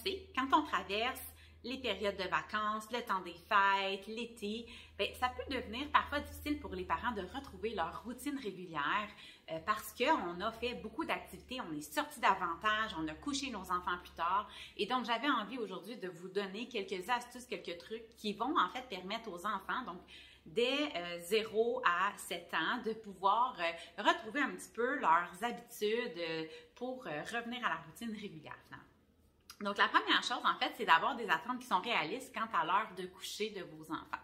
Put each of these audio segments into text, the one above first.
sait, quand on traverse les périodes de vacances, le temps des fêtes, l'été, bien, ça peut devenir parfois difficile pour les parents de retrouver leur routine régulière parce qu'on a fait beaucoup d'activités, on est sorti davantage, on a couché nos enfants plus tard. Et donc, j'avais envie aujourd'hui de vous donner quelques astuces, quelques trucs qui vont en fait permettre aux enfants, donc dès 0 à 7 ans, de pouvoir retrouver un petit peu leurs habitudes pour revenir à la routine régulière finalement. Donc, la première chose, en fait, c'est d'avoir des attentes qui sont réalistes quant à l'heure de coucher de vos enfants.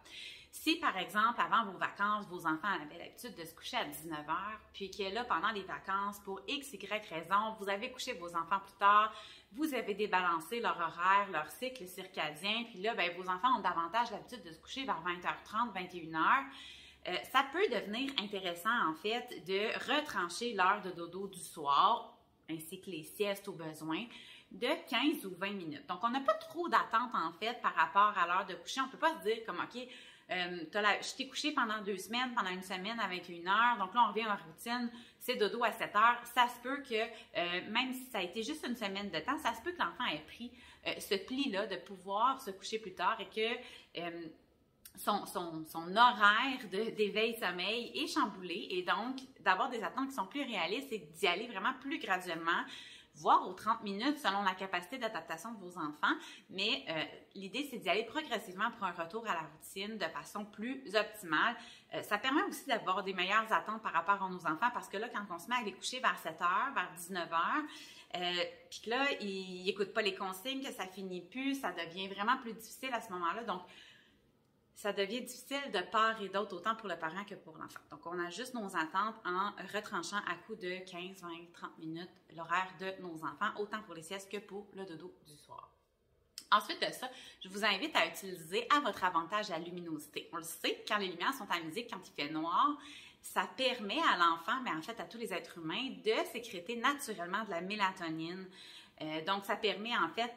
Si, par exemple, avant vos vacances, vos enfants avaient l'habitude de se coucher à 19 h, puis que là, pendant les vacances, pour X, Y raison, vous avez couché vos enfants plus tard, vous avez débalancé leur horaire, leur cycle circadien, puis là, bien, vos enfants ont davantage l'habitude de se coucher vers 20h30, 21 h, ça peut devenir intéressant, en fait, de retrancher l'heure de dodo du soir, ainsi que les siestes au besoin, de 15 ou 20 minutes. Donc, on n'a pas trop d'attente, en fait, par rapport à l'heure de coucher. On ne peut pas se dire comme, OK, je t'ai couché pendant 2 semaines, pendant 1 semaine à 21 h, donc là, on revient à la routine, c'est dodo à 7 h. Ça se peut que, même si ça a été juste 1 semaine de temps, ça se peut que l'enfant ait pris ce pli-là de pouvoir se coucher plus tard et que son horaire d'éveil-sommeil est chamboulé et donc d'avoir des attentes qui sont plus réalistes et d'y aller vraiment plus graduellement, voire aux 30 minutes selon la capacité d'adaptation de vos enfants. Mais l'idée, c'est d'y aller progressivement pour un retour à la routine de façon plus optimale. Ça permet aussi d'avoir des meilleures attentes par rapport à nos enfants parce que là, quand on se met à les coucher vers 7 h, vers 19 h, puis que là, ils n'écoutent pas les consignes, que ça finit plus, ça devient vraiment plus difficile à ce moment-là. Donc, ça devient difficile de part et d'autre, autant pour le parent que pour l'enfant. Donc, on ajuste nos attentes en retranchant à coup de 15, 20, 30 minutes l'horaire de nos enfants, autant pour les siestes que pour le dodo du soir. Ensuite de ça, je vous invite à utiliser à votre avantage la luminosité. On le sait, quand les lumières sont amusiques, quand il fait noir, ça permet à l'enfant, mais en fait à tous les êtres humains, de sécréter naturellement de la mélatonine. Donc, ça permet en fait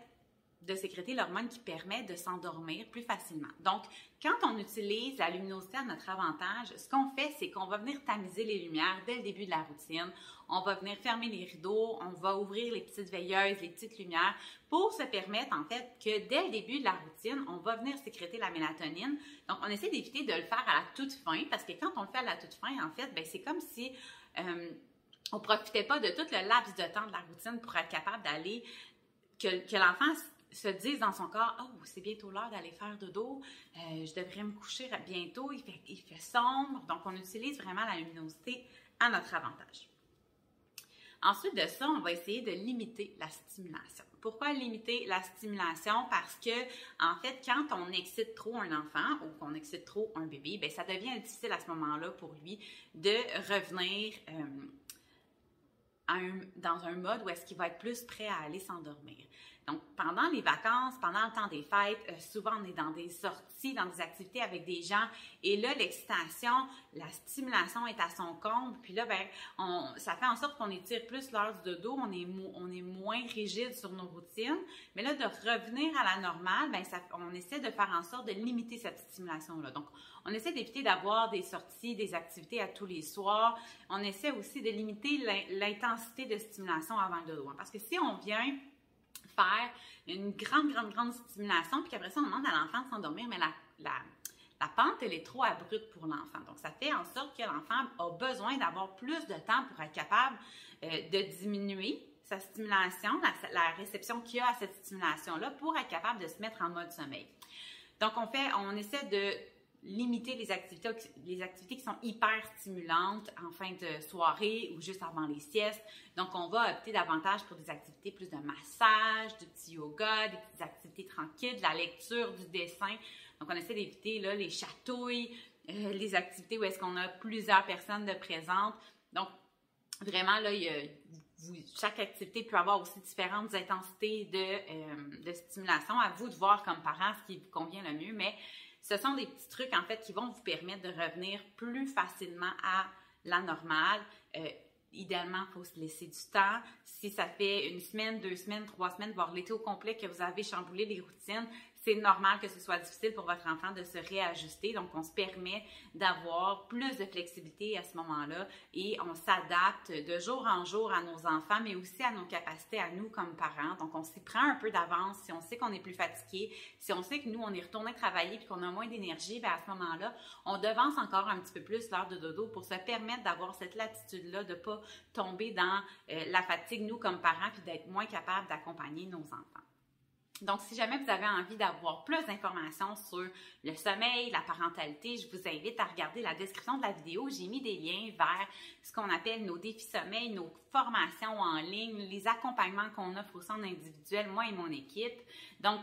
de sécréter l'hormone qui permet de s'endormir plus facilement. Donc, quand on utilise la luminosité à notre avantage, ce qu'on fait, c'est qu'on va venir tamiser les lumières dès le début de la routine. On va venir fermer les rideaux, on va ouvrir les petites veilleuses, les petites lumières pour se permettre, en fait, que dès le début de la routine, on va venir sécréter la mélatonine. Donc, on essaie d'éviter de le faire à la toute fin parce que quand on le fait à la toute fin, en fait, bien, c'est comme si on ne profitait pas de tout le laps de temps de la routine pour être capable d'aller, que l'enfant se disent dans son corps, « Oh, c'est bientôt l'heure d'aller faire dodo, je devrais me coucher bientôt, il fait sombre. » Donc, on utilise vraiment la luminosité à notre avantage. Ensuite de ça, on va essayer de limiter la stimulation. Pourquoi limiter la stimulation? Parce que, en fait, quand on excite trop un enfant ou qu'on excite trop un bébé, bien, ça devient difficile à ce moment-là pour lui de revenir dans un mode où est-ce qu'il va être plus prêt à aller s'endormir. Donc, pendant les vacances, pendant le temps des fêtes, souvent on est dans des sorties, dans des activités avec des gens et là, l'excitation, la stimulation est à son comble. Puis là, ben, ça fait en sorte qu'on étire plus l'heure du dodo, on est moins rigide sur nos routines. Mais là, de revenir à la normale, ben, on essaie de faire en sorte de limiter cette stimulation-là. Donc, on essaie d'éviter d'avoir des sorties, des activités à tous les soirs. On essaie aussi de limiter l'intensité de stimulation avant le dodo. Parce que si on vient faire une grande stimulation, puis qu'après ça, on demande à l'enfant de s'endormir, mais la pente, elle est trop abrupte pour l'enfant. Donc, ça fait en sorte que l'enfant a besoin d'avoir plus de temps pour être capable de diminuer sa stimulation, la réception qu'il a à cette stimulation-là, pour être capable de se mettre en mode sommeil. Donc, on essaie de limiter les activités qui sont hyper stimulantes en fin de soirée ou juste avant les siestes. Donc, on va opter davantage pour des activités plus de massage, du petit yoga, des petites activités tranquilles, de la lecture, du dessin. Donc, on essaie d'éviter là, les chatouilles, les activités où est-ce qu'on a plusieurs personnes de présentes. Donc, vraiment, là, chaque activité peut avoir aussi différentes intensités de stimulation. À vous de voir comme parent ce qui vous convient le mieux, mais ce sont des petits trucs, en fait, qui vont vous permettre de revenir plus facilement à la normale. Idéalement, il faut se laisser du temps. Si ça fait 1 semaine, 2 semaines, 3 semaines, voire l'été au complet que vous avez chamboulé les routines, c'est normal que ce soit difficile pour votre enfant de se réajuster. Donc, on se permet d'avoir plus de flexibilité à ce moment-là et on s'adapte de jour en jour à nos enfants, mais aussi à nos capacités à nous comme parents. Donc, on s'y prend un peu d'avance. Si on sait qu'on est plus fatigué, si on sait que nous, on est retourné travailler et qu'on a moins d'énergie, bien à ce moment-là, on devance encore un petit peu plus l'heure de dodo pour se permettre d'avoir cette latitude-là, de ne pas tomber dans la fatigue, nous, comme parents, puis d'être moins capable d'accompagner nos enfants. Donc, si jamais vous avez envie d'avoir plus d'informations sur le sommeil, la parentalité, je vous invite à regarder la description de la vidéo. J'ai mis des liens vers ce qu'on appelle nos défis sommeil, nos formations en ligne, les accompagnements qu'on offre au centre individuel, moi et mon équipe. Donc,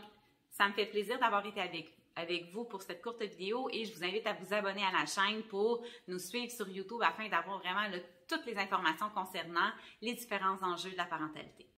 ça me fait plaisir d'avoir été avec vous pour cette courte vidéo et je vous invite à vous abonner à la chaîne pour nous suivre sur YouTube afin d'avoir vraiment toutes les informations concernant les différents enjeux de la parentalité.